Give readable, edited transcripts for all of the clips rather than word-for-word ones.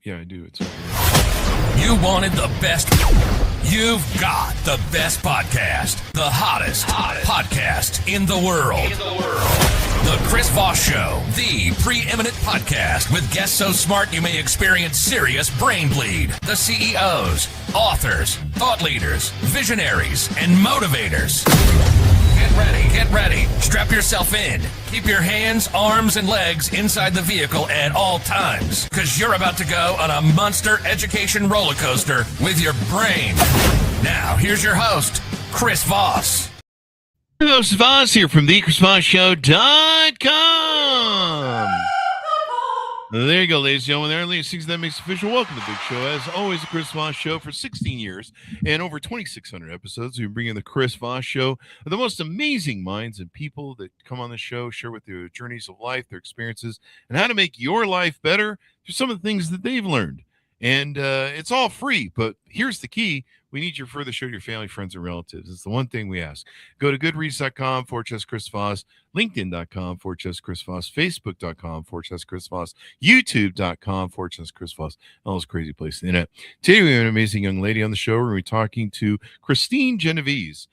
Yeah, I do. It's You wanted the best. You've got the best podcast. The hottest podcast in the world. The Chris Voss Show, the preeminent podcast with guests so smart you may experience serious brain bleed. The CEOs, authors, thought leaders, visionaries, and motivators. Get ready. Strap yourself in. Keep your hands, arms, and legs inside the vehicle at all times, because you're about to go on a monster education roller coaster with your brain. Now, here's your host, Chris Voss. Chris Voss here from thechrisvossshow.com. There you go, ladies and gentlemen. There are latest things that makes official. Welcome to the big show. As always, the Chris Voss Show for 16 years and over 2,600 episodes. We bring in the Chris Voss Show, the most amazing minds and people that come on the show, share with their journeys of life, their experiences, and how to make your life better through some of the things that they've learned. And it's all free, but here's the key. We need you to further show your family, friends, and relatives. It's the one thing we ask. Go to goodreads.com/Chris Voss, LinkedIn.com/Chris Voss, Facebook.com/Chris Voss, YouTube.com/Chris Voss, all those crazy places in it. Today we have an amazing young lady on the show. We're going to be talking to Kristine Genovese.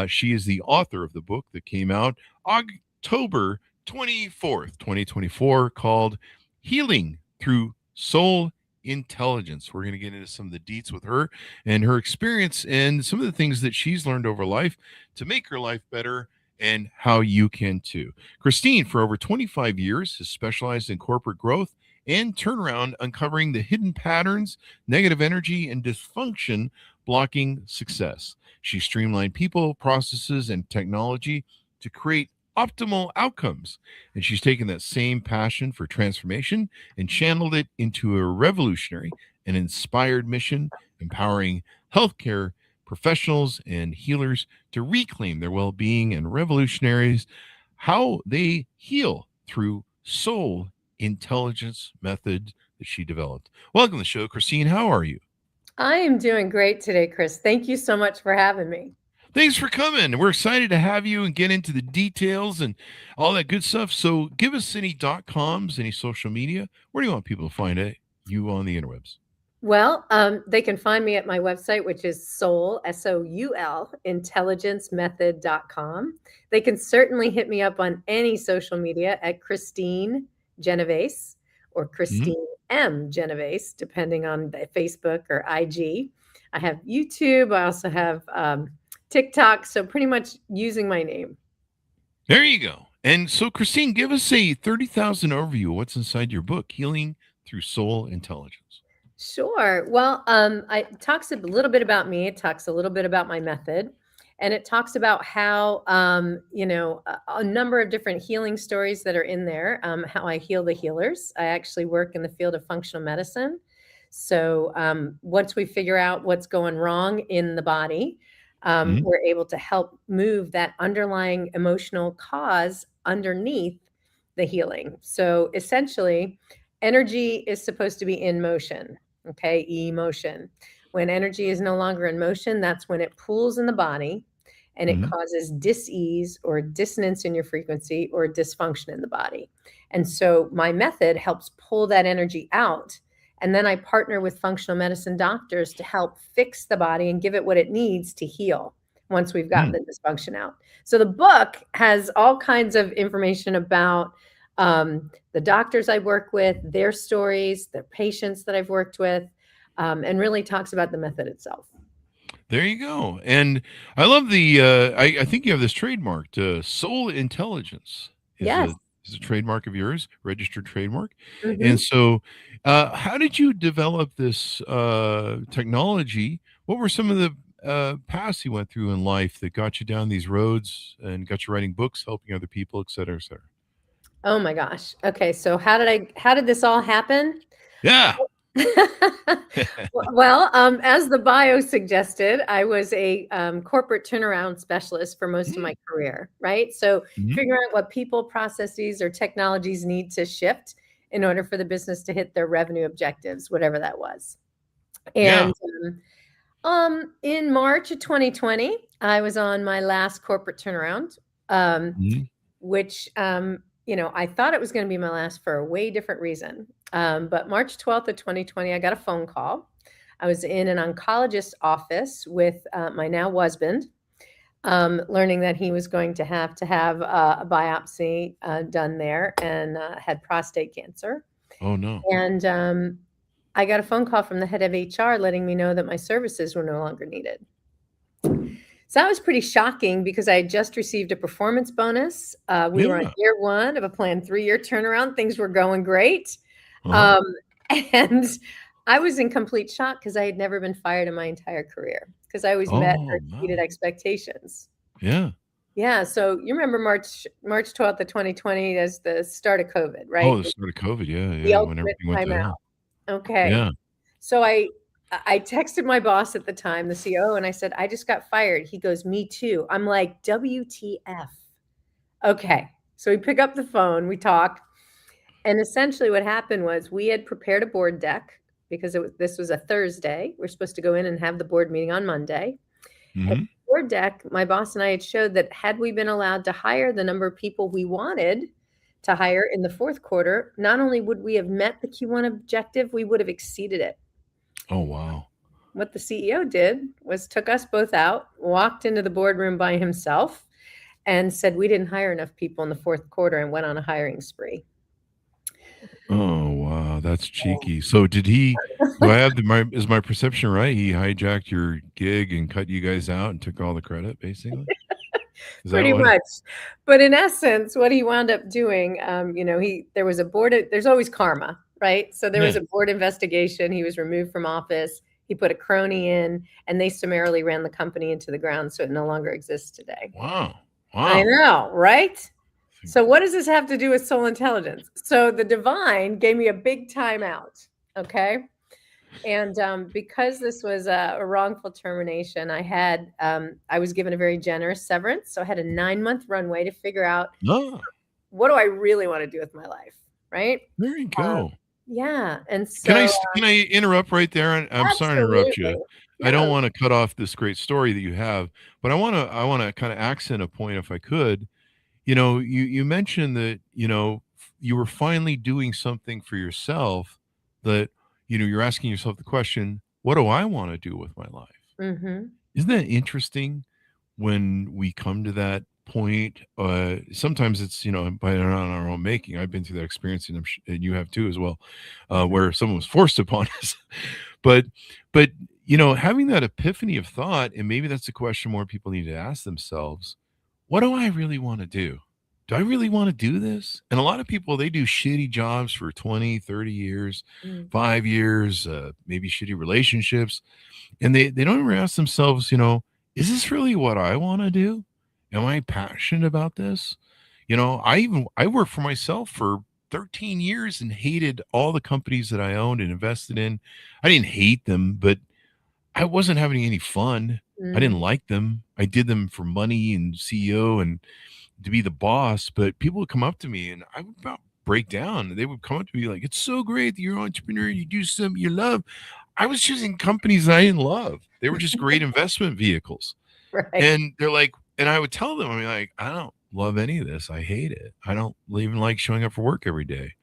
She is the author of the book that came out October 24th, 2024, called Healing Through Soul Intelligence. We're going to get into some of the deets with her and her experience and some of the things that she's learned over life to make her life better and how you can too. Kristine, for over 25 years, has specialized in corporate growth and turnaround, uncovering the hidden patterns, negative energy, and dysfunction blocking success. She streamlined people, processes, and technology to create optimal outcomes. And she's taken that same passion for transformation and channeled it into a revolutionary and inspired mission, empowering healthcare professionals and healers to reclaim their well-being, and revolutionaries how they heal through soul intelligence method that she developed. Welcome to the show, Kristine. How are you? I am doing great today, Chris. Thank you so much for having me. Thanks for coming. We're excited to have you and get into the details and all that good stuff. So give us any .coms, any social media. Where do you want people to find you on the interwebs? Well, they can find me at my website, which is Soul, SOUL, intelligencemethod.com. They can certainly hit me up on any social media at Kristine Genovese or Kristine M. Genovese, depending on Facebook or IG. I have YouTube. I also have TikTok, so pretty much using my name. There you go. And so, Kristine, give us a 30,000 overview of what's inside your book, Healing Through Soul Intelligence. Sure. Well, it talks a little bit about me. It talks a little bit about my method, and it talks about how, a number of different healing stories that are in there, how I heal the healers. I actually work in the field of functional medicine. So once we figure out what's going wrong in the body, we're able to help move that underlying emotional cause underneath the healing. So essentially, energy is supposed to be in motion, okay? Emotion. When energy is no longer in motion, that's when it pools in the body and it causes dis-ease or dissonance in your frequency or dysfunction in the body. And so my method helps pull that energy out. And then I partner with functional medicine doctors to help fix the body and give it what it needs to heal once we've gotten the dysfunction out. So the book has all kinds of information about the doctors I work with, their stories, the patients that I've worked with, and really talks about the method itself. There you go. And I love the, I think you have this trademarked, Soul Intelligence. Yes. Is a trademark of yours, registered trademark. And so how did you develop this technology? What were some of the paths you went through in life that got you down these roads and got you writing books, helping other people, et cetera, et cetera? Oh my gosh. Okay. So how did this all happen? Yeah. Well, as the bio suggested, I was a corporate turnaround specialist for most of my career, right? So figuring out what people, processes, or technologies need to shift in order for the business to hit their revenue objectives, whatever that was. And in March of 2020, I was on my last corporate turnaround, which I thought it was going to be my last for a way different reason. But March 12th of 2020, I got a phone call. I was in an oncologist's office with my now husband, learning that he was going to have a biopsy done there and had prostate cancer. Oh, no. And I got a phone call from the head of HR letting me know that my services were no longer needed. So that was pretty shocking because I had just received a performance bonus. We were on year one of a planned 3-year turnaround. Things were going great. And I was in complete shock because I had never been fired in my entire career because I always met or exceeded expectations. Yeah. Yeah. So you remember March 12th of 2020 as the start of COVID, right? Oh, the start of COVID. Yeah. The When everything went to hell. Okay. Yeah. So I texted my boss at the time, the CEO, and I said, I just got fired. He goes, me too. I'm like, WTF. Okay. So we pick up the phone, we talk. And essentially what happened was we had prepared a board deck because this was a Thursday. We're supposed to go in and have the board meeting on Monday. Mm-hmm. And the board deck, my boss and I had showed that had we been allowed to hire the number of people we wanted to hire in the fourth quarter, not only would we have met the Q1 objective, we would have exceeded it. Oh, wow. What the CEO did was took us both out, walked into the boardroom by himself, and said we didn't hire enough people in the fourth quarter and went on a hiring spree. Oh, wow. That's cheeky. So did he, is my perception right? He hijacked your gig and cut you guys out and took all the credit, basically? Pretty much. But in essence, what he wound up doing, there was a board, there's always karma, right? So there was a board investigation. He was removed from office. He put a crony in, and they summarily ran the company into the ground, so it no longer exists today. Wow. I know, right? So what does this have to do with soul intelligence? So the divine gave me a big timeout, okay? And because this was a wrongful termination, I was given a very generous severance. So I had a 9-month runway to figure out what do I really want to do with my life, right? There you go. Yeah. And so can I interrupt right there? I'm sorry to interrupt you. Yeah. I don't want to cut off this great story that you have, but I want to kind of accent a point if I could. You mentioned that, you were finally doing something for yourself that, you're asking yourself the question, what do I want to do with my life? Mm-hmm. Isn't that interesting when we come to that point? Sometimes it's, by our own making. I've been through that experience and you have too as well, where someone was forced upon us. But having that epiphany of thought, and maybe that's a question more people need to ask themselves. What do I really want to do? Do I really want to do this? And a lot of people, they do shitty jobs for 20, 30 years, 5 years, maybe shitty relationships. And they don't ever ask themselves, is this really what I want to do? Am I passionate about this? I worked for myself for 13 years and hated all the companies that I owned and invested in. I didn't hate them, but I wasn't having any fun. I didn't like them. I did them for money and CEO and to be the boss. But people would come up to me and I would about break down. They would come up to me like, it's so great that you're an entrepreneur. You do something you love. I was choosing companies I didn't love. They were just great investment vehicles. Right. And they're like, and I would tell them, I don't love any of this. I hate it. I don't even like showing up for work every day.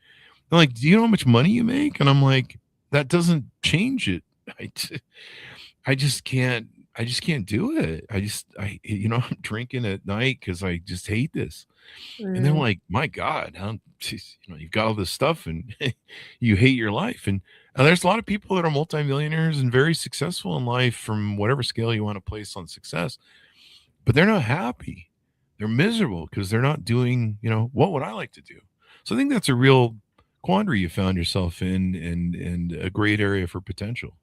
They're like, do you know how much money you make? And I'm like, that doesn't change it. I just can't do it. I'm drinking at night because I just hate this. And they're like, my God, you've got all this stuff and you hate your life. And there's a lot of people that are multimillionaires and very successful in life from whatever scale you want to place on success, but they're not happy. They're miserable because they're not doing, what would I like to do? So I think that's a real quandary you found yourself in and a great area for potential.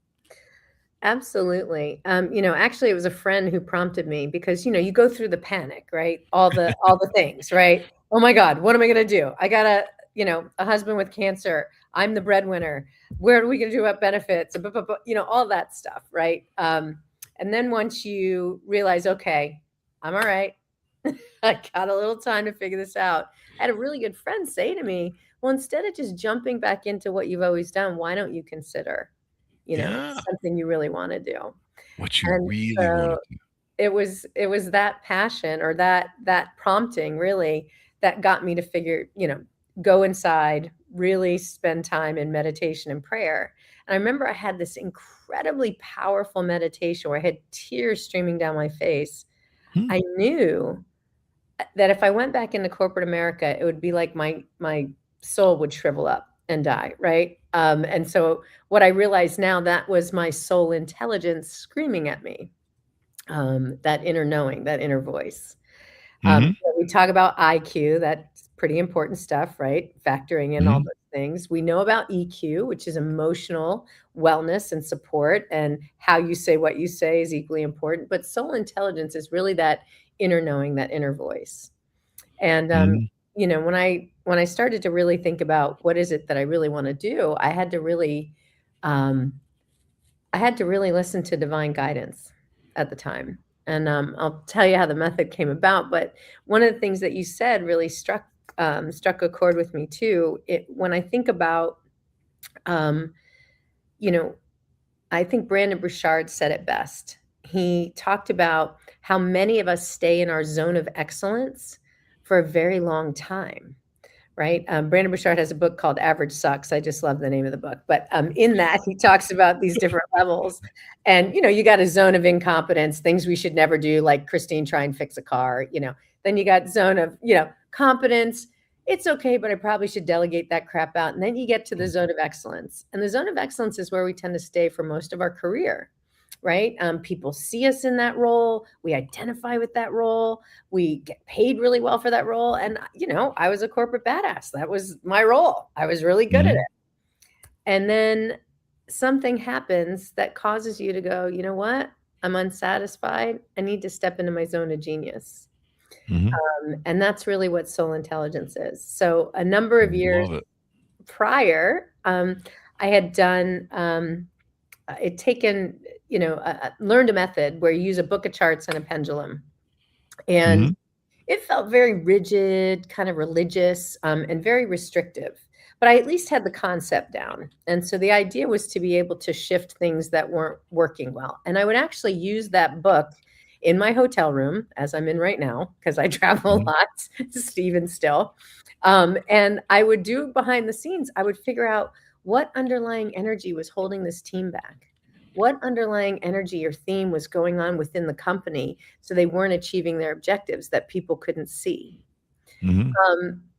Absolutely. Actually, it was a friend who prompted me because, you go through the panic, right? All the things, right? Oh my God, what am I going to do? I got a husband with cancer. I'm the breadwinner. Where are we going to do about benefits? All that stuff, right? And then once you realize, okay, I'm all right. I got a little time to figure this out. I had a really good friend say to me, well, instead of just jumping back into what you've always done, why don't you consider something you really want to do? What you really want to do. It was that passion or that prompting really that got me to figure, go inside, really spend time in meditation and prayer. And I remember I had this incredibly powerful meditation where I had tears streaming down my face. I knew that if I went back into corporate America, it would be like my soul would shrivel up and die, right? And so what I realize now, that was my soul intelligence screaming at me, that inner knowing, that inner voice. We talk about IQ, that's pretty important stuff, right? Factoring in all those things. We know about EQ, which is emotional wellness and support, and how you say what you say is equally important. But soul intelligence is really that inner knowing, that inner voice. And when I started to really think about what is it that I really want to do, I had to really listen to divine guidance at the time. And I'll tell you how the method came about. But one of the things that you said really struck a chord with me too. When I think about, I think Brandon Bouchard said it best. He talked about how many of us stay in our zone of excellence for a very long time, right? Brandon Bouchard has a book called Average Sucks. I just love the name of the book. But in that, he talks about these different levels. And, you got a zone of incompetence, things we should never do, like Kristine try and fix a car, Then you got zone of, competence. It's okay, but I probably should delegate that crap out. And then you get to the zone of excellence. And the zone of excellence is where we tend to stay for most of our career, right? People see us in that role. We identify with that role. We get paid really well for that role. And, I was a corporate badass. That was my role. I was really good at it. And then something happens that causes you to go, you know what? I'm unsatisfied. I need to step into my zone of genius. And that's really what soul intelligence is. So a number of years prior, I had done, learned a method where you use a book of charts and a pendulum. And it felt very rigid, kind of religious, and very restrictive. But I at least had the concept down. And so the idea was to be able to shift things that weren't working well. And I would actually use that book in my hotel room, as I'm in right now, because I travel a lot to Stephen still. And I would do behind the scenes. I would figure out what underlying energy was holding this team back. What underlying energy or theme was going on within the company so they weren't achieving their objectives that people couldn't see.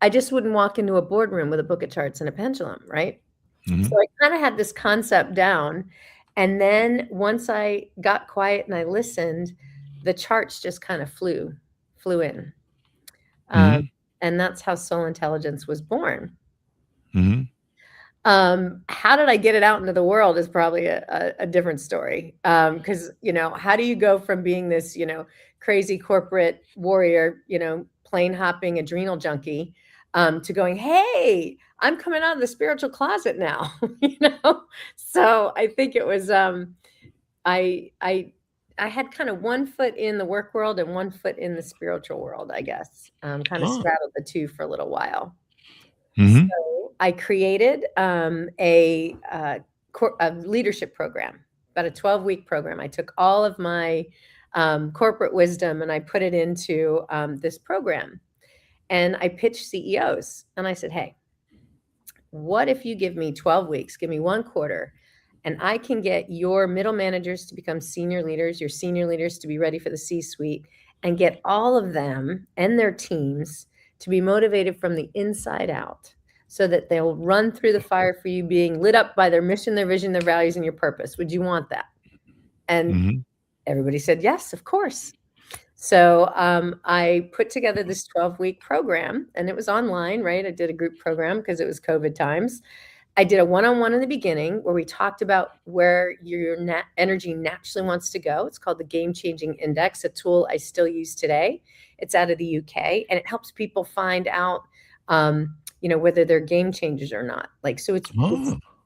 I just wouldn't walk into a boardroom with a book of charts and a pendulum, right? So I kind of had this concept down. And then once I got quiet and I listened, the charts just kind of flew in. And that's how soul intelligence was born. How did I get it out into the world is probably a different story. Because, how do you go from being this, crazy corporate warrior, plane hopping adrenal junkie, to going, hey, I'm coming out of the spiritual closet now, So I think it was, I had kind of one foot in the work world and one foot in the spiritual world, I guess. Kind of straddled the two for a little while. So I created a leadership program, about a 12-week program. I took all of my corporate wisdom and I put it into this program. And I pitched CEOs. And I said, hey, what if you give me 12 weeks, give me 1 quarter, and I can get your middle managers to become senior leaders, your senior leaders to be ready for the C-suite, and get all of them and their teams to be motivated from the inside out so that they'll run through the fire for you, being lit up by their mission, their vision, their values, and your purpose. Would you want that? And everybody said, yes, of course. So I put together this 12-week program, and it was online, right? I did a group program because it was COVID times. I did a one-on-one in the beginning where we talked about where your energy naturally wants to go. It's called the Game Changing Index, a tool I still use today. It's out of the UK, and it helps people find out, whether they're game changers or not. So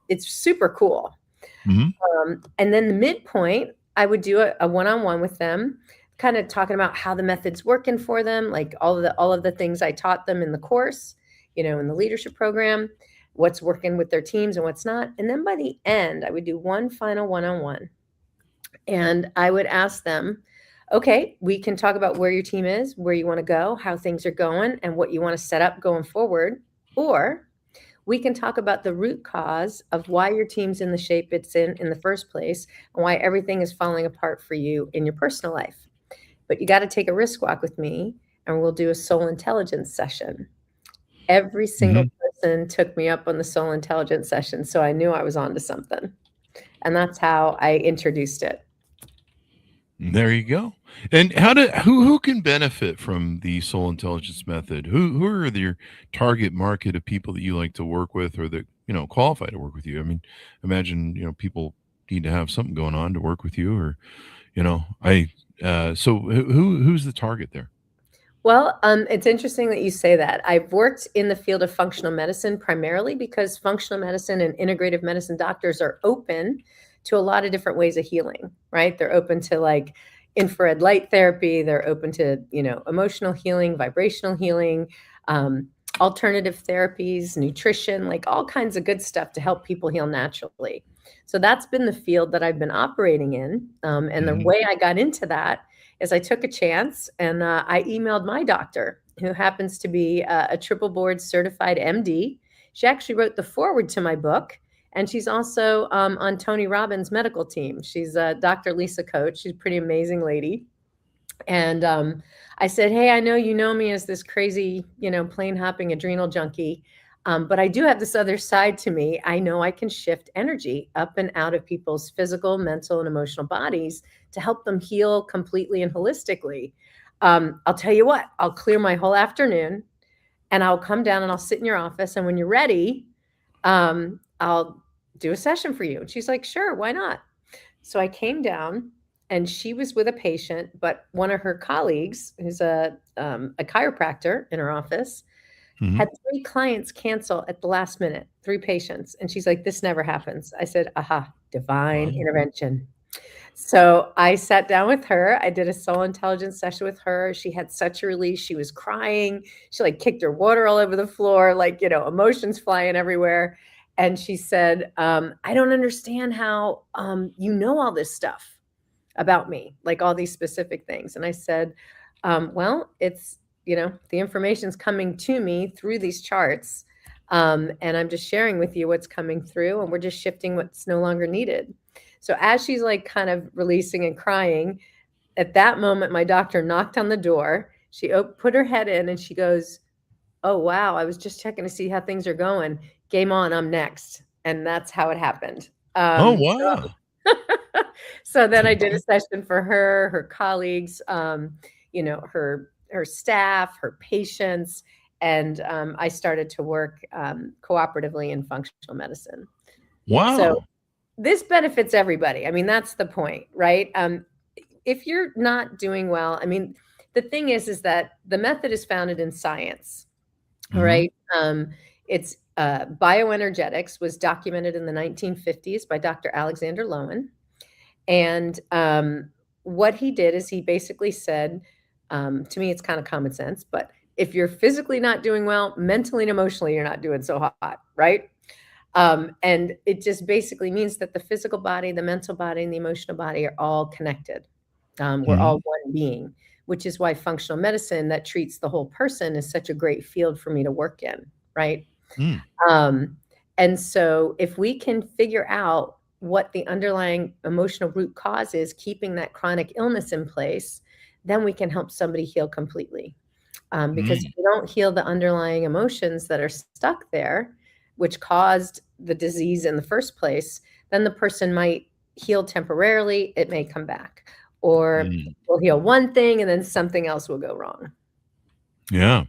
it's super cool. And then the midpoint, I would do a one-on-one with them, kind of talking about how the method's working for them, like all of the things I taught them in the course, in the leadership program, what's working with their teams and what's not. And then by the end, I would do one final one-on-one. And I would ask them, okay, we can talk about where your team is, where you want to go, how things are going, and what you want to set up going forward. Or we can talk about the root cause of why your team's in the shape it's in the first place, and why everything is falling apart for you in your personal life. But you got to take a risk walk with me, and we'll do a soul intelligence session. Every single person took me up on the soul intelligence session, so I knew I was onto something. And that's how I introduced it. There you go. And who can benefit from the soul intelligence method? Who are your target market of people that you like to work with, or that qualify to work with you? I mean, imagine people need to have something going on to work with you, or so who's the target there? Well, it's interesting that you say that. I've worked in the field of functional medicine primarily because functional medicine and integrative medicine doctors are open to a lot of different ways of healing, right? They're open to like infrared light therapy. They're open to, emotional healing, vibrational healing, alternative therapies, nutrition, like all kinds of good stuff to help people heal naturally. So that's been the field that I've been operating in. And the way I got into that is I took a chance and I emailed my doctor, who happens to be a triple board certified MD. She actually wrote the foreword to my book. And she's also on Tony Robbins' medical team. She's Dr. Lisa Coates. She's a pretty amazing lady. And I said, hey, I know you know me as this crazy, plane hopping adrenal junkie. But I do have this other side to me. I know I can shift energy up and out of people's physical, mental, and emotional bodies to help them heal completely and holistically. I'll tell you what, I'll clear my whole afternoon and I'll come down and I'll sit in your office. And when you're ready, I'll do a session for you. And she's like, sure, why not? So I came down and she was with a patient, but one of her colleagues, who's a chiropractor in her office, had 3 clients cancel at the last minute, 3 patients. And she's like, this never happens. I said, aha, divine intervention. So I sat down with her. I did a soul intelligence session with her. She had such a release. She was crying. She like kicked her water all over the floor, like, emotions flying everywhere. And she said, I don't understand how you know all this stuff about me, like all these specific things. And I said, well, it's, the information's coming to me through these charts. And I'm just sharing with you what's coming through, and we're just shifting what's no longer needed. So as she's like kind of releasing and crying, at that moment, my doctor knocked on the door. She put her head in and she goes, oh, wow, I was just checking to see how things are going. Game on, I'm next. And that's how it happened. Oh, wow. So then I did a session for her colleagues, her staff, her patients, and I started to work cooperatively in functional medicine. Wow. So this benefits everybody. I mean, that's the point, right? If you're not doing well, I mean, the thing is that the method is founded in science, right? It's bioenergetics was documented in the 1950s by Dr. Alexander Lowen. And what he did is he basically said, to me, it's kind of common sense, but if you're physically not doing well, mentally and emotionally, you're not doing so hot, right? And it just basically means that the physical body, the mental body, and the emotional body are all connected. We're all one being, which is why functional medicine that treats the whole person is such a great field for me to work in, right? And so if we can figure out what the underlying emotional root cause is, keeping that chronic illness in place, then we can help somebody heal completely. Because if we don't heal the underlying emotions that are stuck there, which caused the disease in the first place, then the person might heal temporarily. It may come back, or we'll heal one thing and then something else will go wrong. Yeah.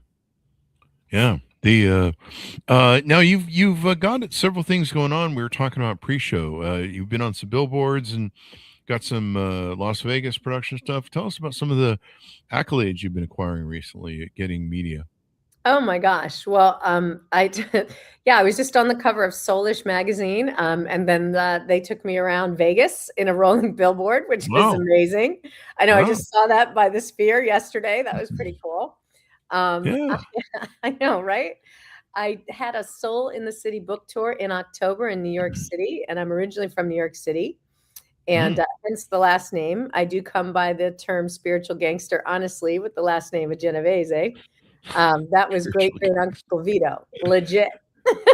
The now you've got several things going on. We were talking about pre-show. You've been on some billboards and got some Las Vegas production stuff. Tell us about some of the accolades you've been acquiring recently at getting media. Oh my gosh. Well, I was just on the cover of Soulish magazine. And then they took me around Vegas in a rolling billboard, which is amazing. I know I just saw that by the Sphere yesterday. That was pretty cool. I know, right? I had a Soul in the City book tour in October in New York City, and I'm originally from New York City. And hence the last name. I do come by the term spiritual gangster, honestly, with the last name of Genovese. That was great great Uncle Vito, legit.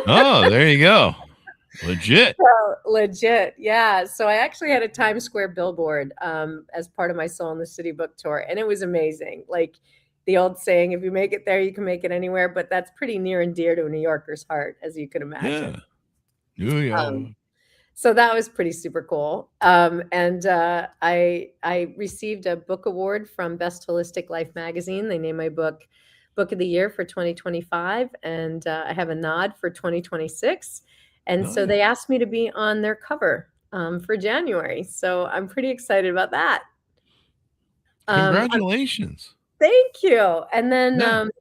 Oh, there you go. Legit. So, legit. Yeah. So I actually had a Times Square billboard as part of my Soul in the City book tour. And it was amazing. Like the old saying, if you make it there, you can make it anywhere. But that's pretty near and dear to a New Yorker's heart, as you can imagine. Yeah. Oh, yeah. So that was pretty super cool. And I received a book award from Best Holistic Life magazine. They named my book of the Year for 2025. And I have a nod for 2026. And so they asked me to be on their cover for January. So I'm pretty excited about that. Congratulations. Thank you. And then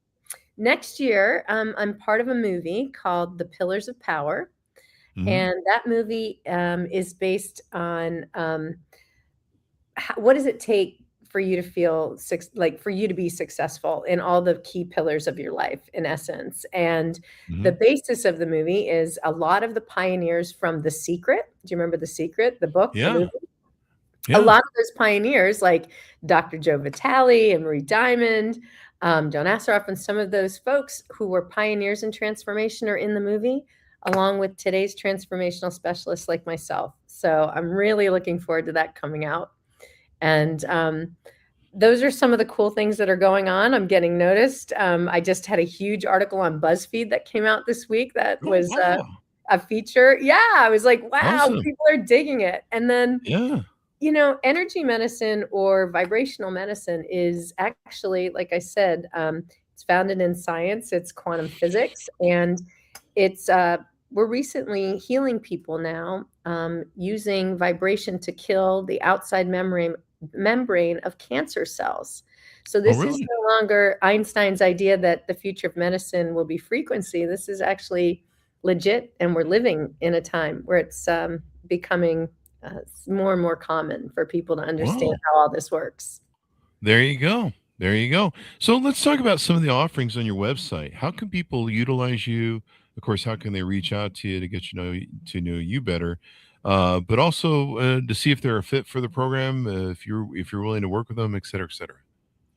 next year, I'm part of a movie called The Pillars of Power. Mm-hmm. And that movie is based on what does it take for you to feel for you to be successful in all the key pillars of your life, in essence. And the basis of the movie is a lot of the pioneers from The Secret. Do you remember The Secret, the book? Yeah. The movie? Yeah. A lot of those pioneers, like Dr. Joe Vitale and Marie Diamond, John Assaraf, and some of those folks who were pioneers in transformation are in the movie, along with today's transformational specialists like myself. So I'm really looking forward to that coming out. And those are some of the cool things that are going on. I'm getting noticed. I just had a huge article on BuzzFeed that came out this week that was a feature. Yeah, I was like, wow, awesome. People are digging it. And then, energy medicine or vibrational medicine is actually, like I said, it's founded in science. It's quantum physics. And it's we're recently healing people now using vibration to kill the outside membrane of cancer cells. So this is no longer Einstein's idea that the future of medicine will be frequency. This is actually legit, and we're living in a time where it's becoming more and more common for people to understand how all this works. There you go. There you go. So let's talk about some of the offerings on your website. How can people utilize you? Of course, how can they reach out to you to get to know you better? But also to see if they're a fit for the program, if you're willing to work with them, et cetera, et cetera.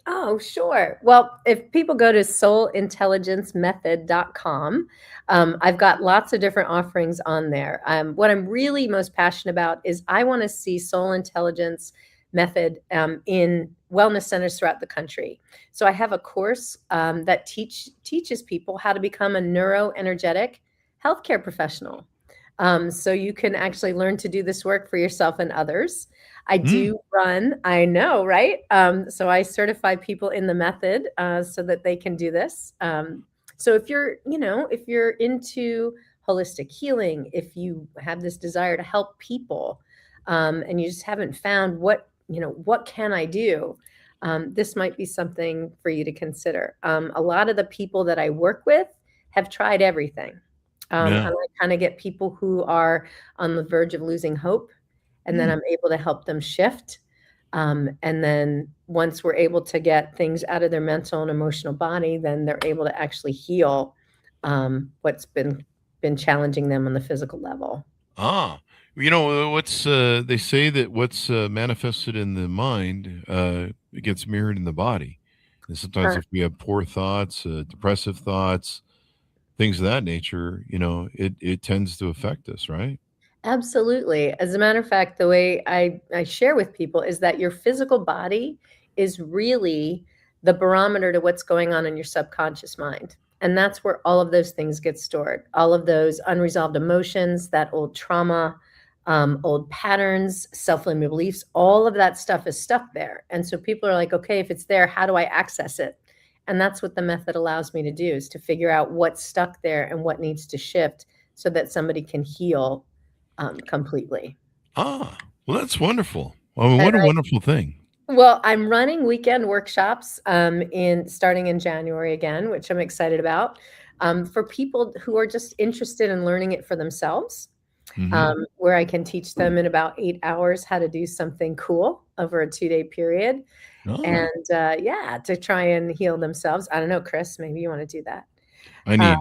Oh, sure. Well, if people go to soulintelligencemethod.com, I've got lots of different offerings on there. What I'm really most passionate about is I want to see Soul Intelligence Method in wellness centers throughout the country. So I have a course that teaches people how to become a neuroenergetic healthcare professional. So you can actually learn to do this work for yourself and others. I do run, I know, right? So I certify people in the method so that they can do this. So if you're into holistic healing, if you have this desire to help people, and you just haven't found what can I do? This might be something for you to consider. A lot of the people that I work with have tried everything. And I kind of get people who are on the verge of losing hope, and then I'm able to help them shift. And then once we're able to get things out of their mental and emotional body, then they're able to actually heal what's been challenging them on the physical level. What's they say that what's manifested in the mind, it gets mirrored in the body. And sometimes if we have poor thoughts, depressive thoughts, things of that nature, it tends to affect us, right? Absolutely. As a matter of fact, the way I share with people is that your physical body is really the barometer to what's going on in your subconscious mind. And that's where all of those things get stored. All of those unresolved emotions, that old trauma, old patterns, self-limiting beliefs, all of that stuff is stuck there. And so people are like, okay, if it's there, how do I access it? And that's what the method allows me to do, is to figure out what's stuck there and what needs to shift so that somebody can heal completely. Well, that's wonderful. What a wonderful thing. Well, I'm running weekend workshops starting in January again, which I'm excited about, for people who are just interested in learning it for themselves, where I can teach them in about 8 hours how to do something cool over a 2-day period. And to try and heal themselves. I don't know, Chris, maybe you want to do that. I need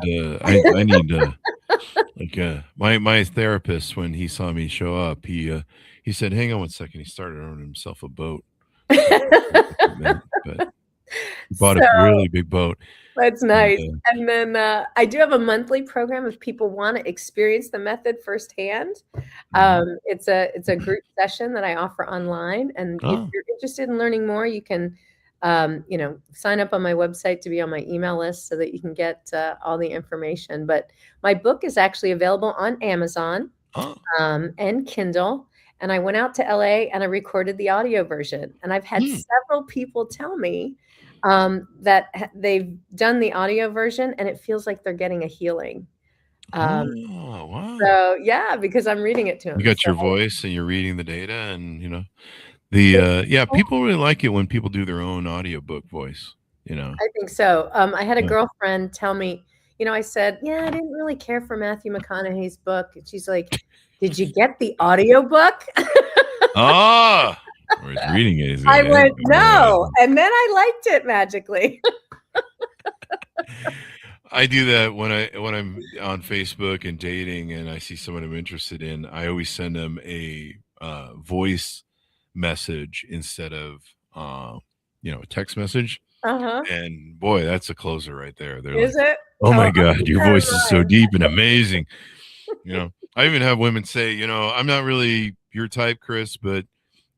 my therapist, when he saw me show up, he said, hang on one second. He started owning himself a boat. You bought a So really big boat. that's And, nice. And then I do have a monthly program if people want to experience the method firsthand. It's a group session that I offer online. And if oh, you're interested in learning more, you can sign up on my website to be on my email list so that you can get all the information. But my book is actually available on Amazon oh, and Kindle. And I went out to LA and I recorded the audio version. And I've had several people tell me that they've done the audio version and it feels like they're getting a healing. Um, oh, wow. so yeah, because I'm reading it to them. You got So your voice and you're reading the data, and the people really like it when people do their own audiobook voice. I think so. I had a girlfriend tell me, I said, yeah, I didn't really care for Matthew McConaughey's book. And she's like, did you get the audio book? Ah, or he's reading it. I went, no. And then I liked it magically. I do that when I'm on Facebook and dating, and I see someone I'm interested in. I always send them a voice message instead of a text message. Uh-huh. And boy, that's a closer right there. They're Is like, it? "Oh my God, your you're voice is so right. deep and amazing." I even have women say, "I'm not really your type, Chris, but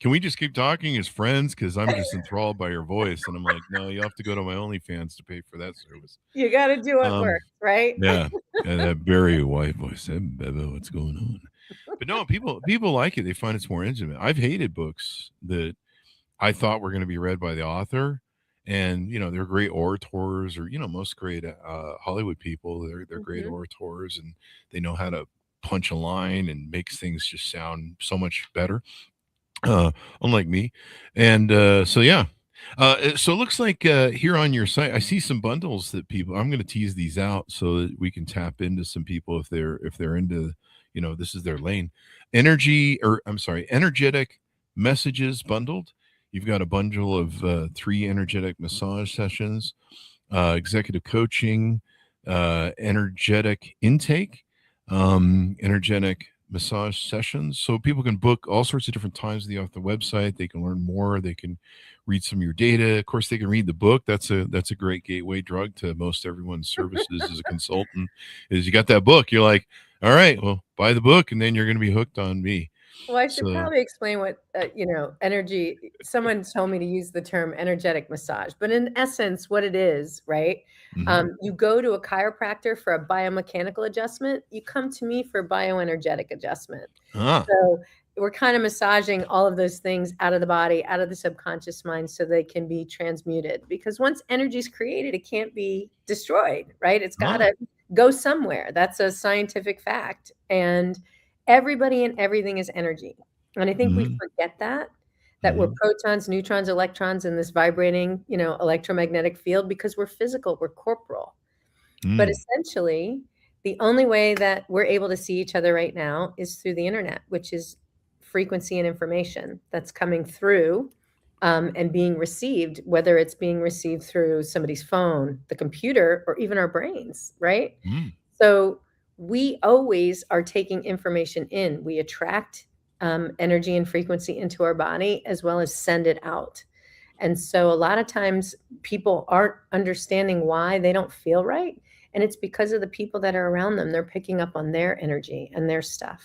can we just keep talking as friends? Because I'm just enthralled by your voice." And I'm like, "No, you have to go to my OnlyFans to pay for that service." You got to do what works, right? Yeah, and that very white voice. Hey, baby, what's going on? But no, people like it. They find it's more intimate. I've hated books that I thought were going to be read by the author, and they're great orators, or most great Hollywood people. They're great orators, and they know how to punch a line and makes things just sound so much better. Unlike me, and so yeah. So it looks like here on your site, I see some bundles that people. I'm going to tease these out so that we can tap into some people if they're into, this is their lane. Energetic messages bundled. You've got a bundle of 3 energetic massage sessions, executive coaching, energetic intake, energetic massage sessions, so people can book all sorts of different times off the website. They can learn more. They can read some of your data. Of course, they can read the book. That's a great gateway drug to most everyone's services as a consultant. Is you got that book, you're like, all right, well, buy the book, and then you're going to be hooked on me. Well, I should probably explain what, energy, someone told me to use the term energetic massage, but in essence, what it is, right? You go to a chiropractor for a biomechanical adjustment. You come to me for bioenergetic adjustment. So we're kind of massaging all of those things out of the body, out of the subconscious mind, so they can be transmuted. Because once energy is created, it can't be destroyed, right? It's got to go somewhere. That's a scientific fact. And everybody and everything is energy. And I think we forget that we're protons, neutrons, electrons in this vibrating, electromagnetic field, because we're physical, we're corporal. But essentially, the only way that we're able to see each other right now is through the internet, which is frequency and information that's coming through and being received, whether it's being received through somebody's phone, the computer, or even our brains, right? So we always are taking information in. We attract energy and frequency into our body, as well as send it out. And so a lot of times people aren't understanding why they don't feel right. And it's because of the people that are around them. They're picking up on their energy and their stuff.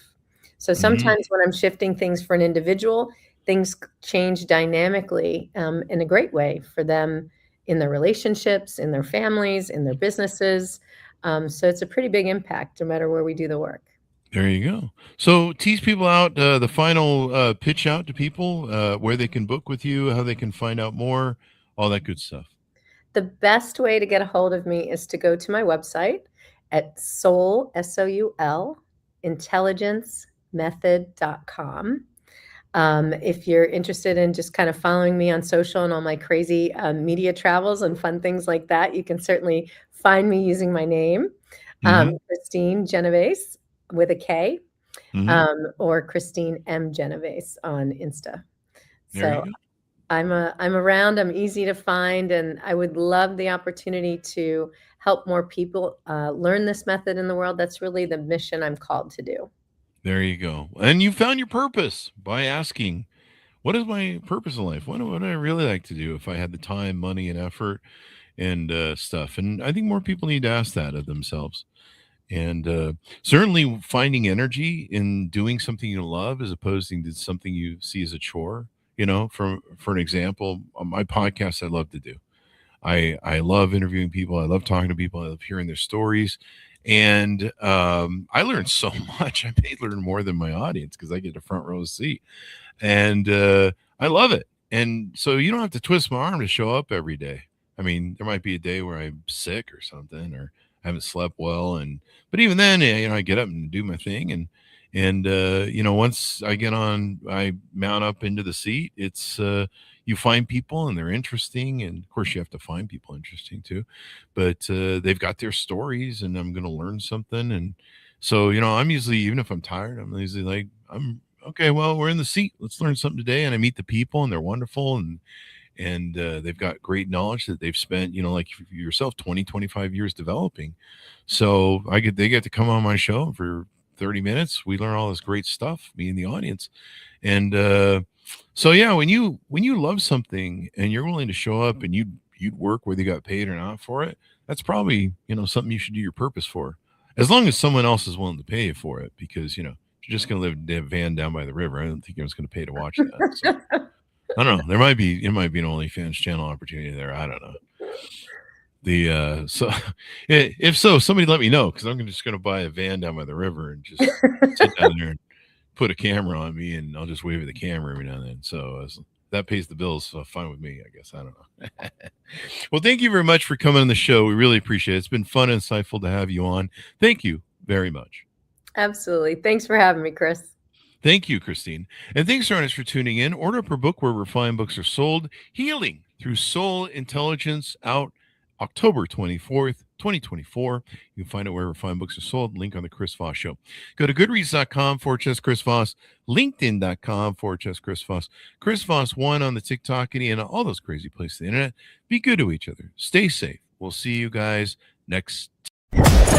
So sometimes when I'm shifting things for an individual, things change dynamically in a great way for them in their relationships, in their families, in their businesses. So it's a pretty big impact no matter where we do the work. There you go. So tease people out, the final pitch out to people, where they can book with you, how they can find out more, all that good stuff. The best way to get a hold of me is to go to my website at soul, SOUL, intelligencemethod.com. If you're interested in just kind of following me on social and all my crazy media travels and fun things like that, you can certainly find me using my name, Kristine Genovese with a K, or Kristine M. Genovese on Insta. So I'm around, I'm easy to find, and I would love the opportunity to help more people learn this method in the world. That's really the mission I'm called to do. There you go. And you found your purpose by asking, what is my purpose in life? What would I really like to do if I had the time, money, and effort and stuff? And I think more people need to ask that of themselves. And certainly finding energy in doing something you love as opposed to something you see as a chore. For an example, on my podcast, I love to do. I love interviewing people. I love talking to people. I love hearing their stories. And I learned so much. I may learn more than my audience because I get a front row seat. And I love it. And so you don't have to twist my arm to show up every day. I mean, there might be a day where I'm sick or something, or haven't slept well. But even then, I get up and do my thing. And once I mount up into the seat, it's, you find people and they're interesting. And of course you have to find people interesting too, but they've got their stories and I'm going to learn something. And so, I'm usually, even if I'm tired, I'm usually like, okay, well, we're in the seat. Let's learn something today. And I meet the people and they're wonderful. And they've got great knowledge that they've spent, like yourself, 20, 25 years developing. So they get to come on my show for 30 minutes. We learn all this great stuff, me and the audience. And so, yeah, when you love something and you're willing to show up and you'd work whether you got paid or not for it, that's probably, something you should do your purpose for, as long as someone else is willing to pay you for it, because, you're just going to live in a van down by the river. I don't think anyone's going to pay to watch that. So. I don't know. It might be an OnlyFans channel opportunity there. I don't know. So if so, somebody let me know, because I'm just going to buy a van down by the river and just sit down there and put a camera on me, and I'll just wave at the camera every now and then. So that pays the bills. So fine with me, I guess. I don't know. Well, thank you very much for coming on the show. We really appreciate it. It's been fun and insightful to have you on. Thank you very much. Absolutely. Thanks for having me, Chris. Thank you, Kristine. And thanks, Ernest, for tuning in. Order up her book wherever fine books are sold, Healing Through Soul Intelligence, out October 24th, 2024. You can find it wherever fine books are sold. Link on the Chris Voss Show. Go to goodreads.com/Chris Voss, LinkedIn.com/Chris Voss, Chris Voss 1 on the TikTok and all those crazy places on the internet. Be good to each other. Stay safe. We'll see you guys next.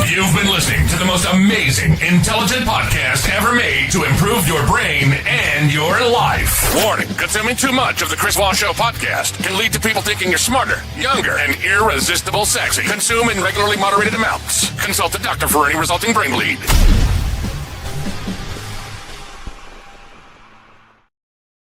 You've been listening to the most amazing, intelligent podcast ever made to improve your brain and your life. Warning, consuming too much of the Chris Voss Show podcast can lead to people thinking you're smarter, younger, and irresistible sexy. Consume in regularly moderated amounts. Consult a doctor for any resulting brain bleed.